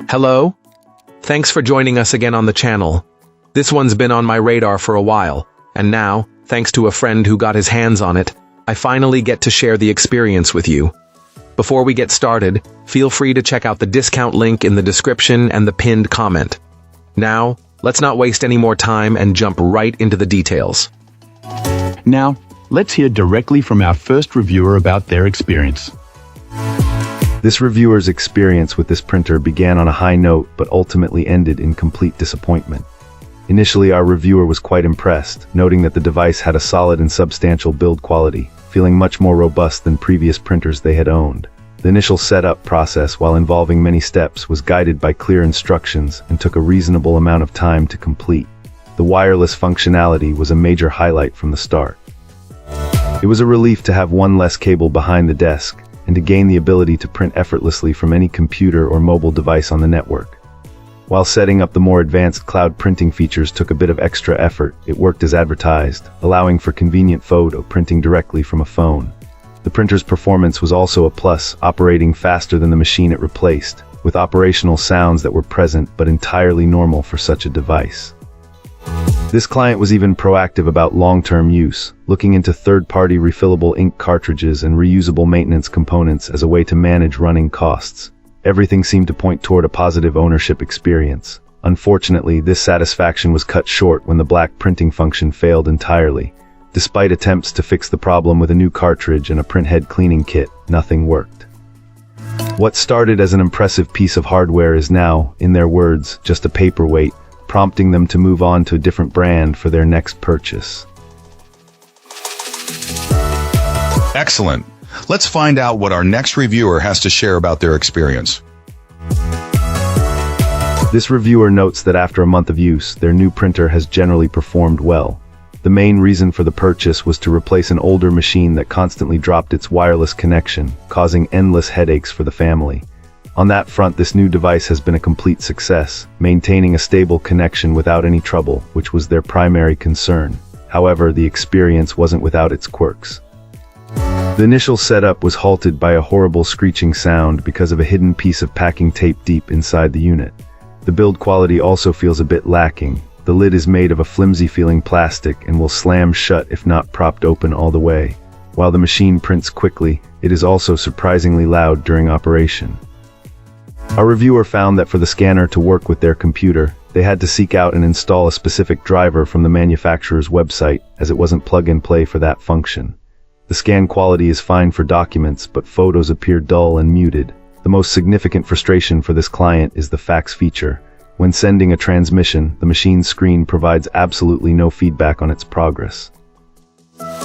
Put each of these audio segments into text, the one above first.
Hello? Thanks for joining us again on the channel. This one's been on my radar for a while, and now, thanks to a friend who got his hands on it, I finally get to share the experience with you. Before we get started, feel free to check out the discount link in the description and the pinned comment. Now, let's not waste any more time and jump right into the details. Now, let's hear directly from our first reviewer about their experience. This reviewer's experience with this printer began on a high note but ultimately ended in complete disappointment. Initially, our reviewer was quite impressed, noting that the device had a solid and substantial build quality, feeling much more robust than previous printers they had owned. The initial setup process, while involving many steps, was guided by clear instructions and took a reasonable amount of time to complete. The wireless functionality was a major highlight from the start. It was a relief to have one less cable behind the desk, and to gain the ability to print effortlessly from any computer or mobile device on the network. While setting up the more advanced cloud printing features took a bit of extra effort, it worked as advertised, allowing for convenient photo printing directly from a phone. The printer's performance was also a plus, operating faster than the machine it replaced, with operational sounds that were present but entirely normal for such a device. This client was even proactive about long-term use, looking into third-party refillable ink cartridges and reusable maintenance components as a way to manage running costs. Everything seemed to point toward a positive ownership experience. Unfortunately, this satisfaction was cut short when the black printing function failed entirely. Despite attempts to fix the problem with a new cartridge and a printhead cleaning kit, nothing worked. What started as an impressive piece of hardware is now, in their words, just a paperweight, prompting them to move on to a different brand for their next purchase. Excellent. Let's find out what our next reviewer has to share about their experience. This reviewer notes that after a month of use, their new printer has generally performed well. The main reason for the purchase was to replace an older machine that constantly dropped its wireless connection, causing endless headaches for the family. On that front, this new device has been a complete success, maintaining a stable connection without any trouble, which was their primary concern. However, the experience wasn't without its quirks. The initial setup was halted by a horrible screeching sound because of a hidden piece of packing tape deep inside the unit. The build quality also feels a bit lacking. The lid is made of a flimsy-feeling plastic and will slam shut if not propped open all the way. While the machine prints quickly, it is also surprisingly loud during operation. Our reviewer found that for the scanner to work with their computer, they had to seek out and install a specific driver from the manufacturer's website, as it wasn't plug-and-play for that function. The scan quality is fine for documents, but photos appear dull and muted. The most significant frustration for this client is the fax feature. When sending a transmission, the machine's screen provides absolutely no feedback on its progress.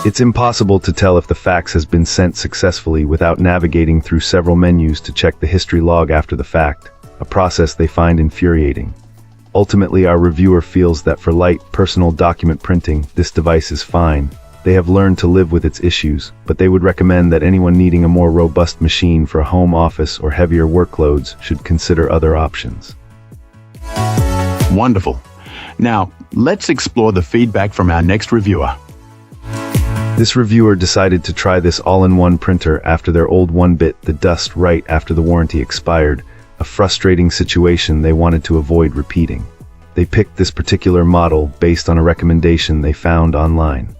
It's impossible to tell if the fax has been sent successfully without navigating through several menus to check the history log after the fact, a process they find infuriating. Ultimately, our reviewer feels that for light, personal document printing, this device is fine. They have learned to live with its issues, but they would recommend that anyone needing a more robust machine for a home office or heavier workloads should consider other options. Wonderful. Now, let's explore the feedback from our next reviewer. This reviewer decided to try this all-in-one printer after their old one bit the dust right after the warranty expired, a frustrating situation they wanted to avoid repeating. They picked this particular model based on a recommendation they found online.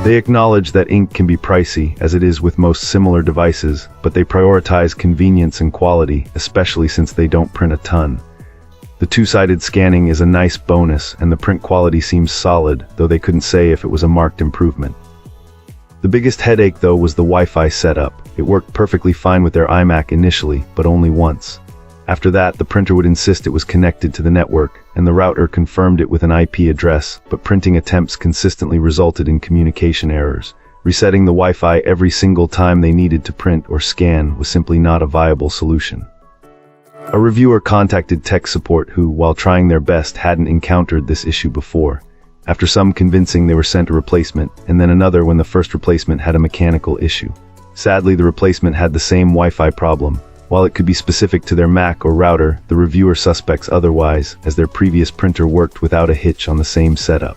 They acknowledge that ink can be pricey, as it is with most similar devices, but they prioritize convenience and quality, especially since they don't print a ton. The two-sided scanning is a nice bonus, and the print quality seems solid, though they couldn't say if it was a marked improvement. The biggest headache, though, was the Wi-Fi setup. It worked perfectly fine with their iMac initially, but only once. After that, the printer would insist it was connected to the network, and the router confirmed it with an IP address, but printing attempts consistently resulted in communication errors. Resetting the Wi-Fi every single time they needed to print or scan was simply not a viable solution. A reviewer contacted tech support who, while trying their best, hadn't encountered this issue before. After some convincing, they were sent a replacement, and then another when the first replacement had a mechanical issue. Sadly, the replacement had the same Wi-Fi problem. While it could be specific to their Mac or router, the reviewer suspects otherwise, as their previous printer worked without a hitch on the same setup.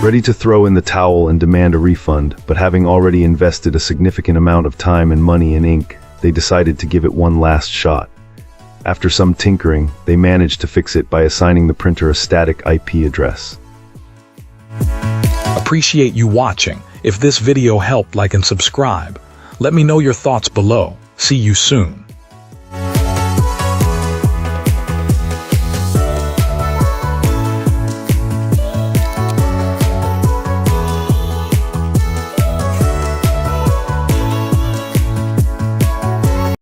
Ready to throw in the towel and demand a refund, but having already invested a significant amount of time and money in ink, they decided to give it one last shot. After some tinkering, they managed to fix it by assigning the printer a static IP address. Appreciate you watching. If this video helped, like and subscribe. Let me know your thoughts below. See you soon.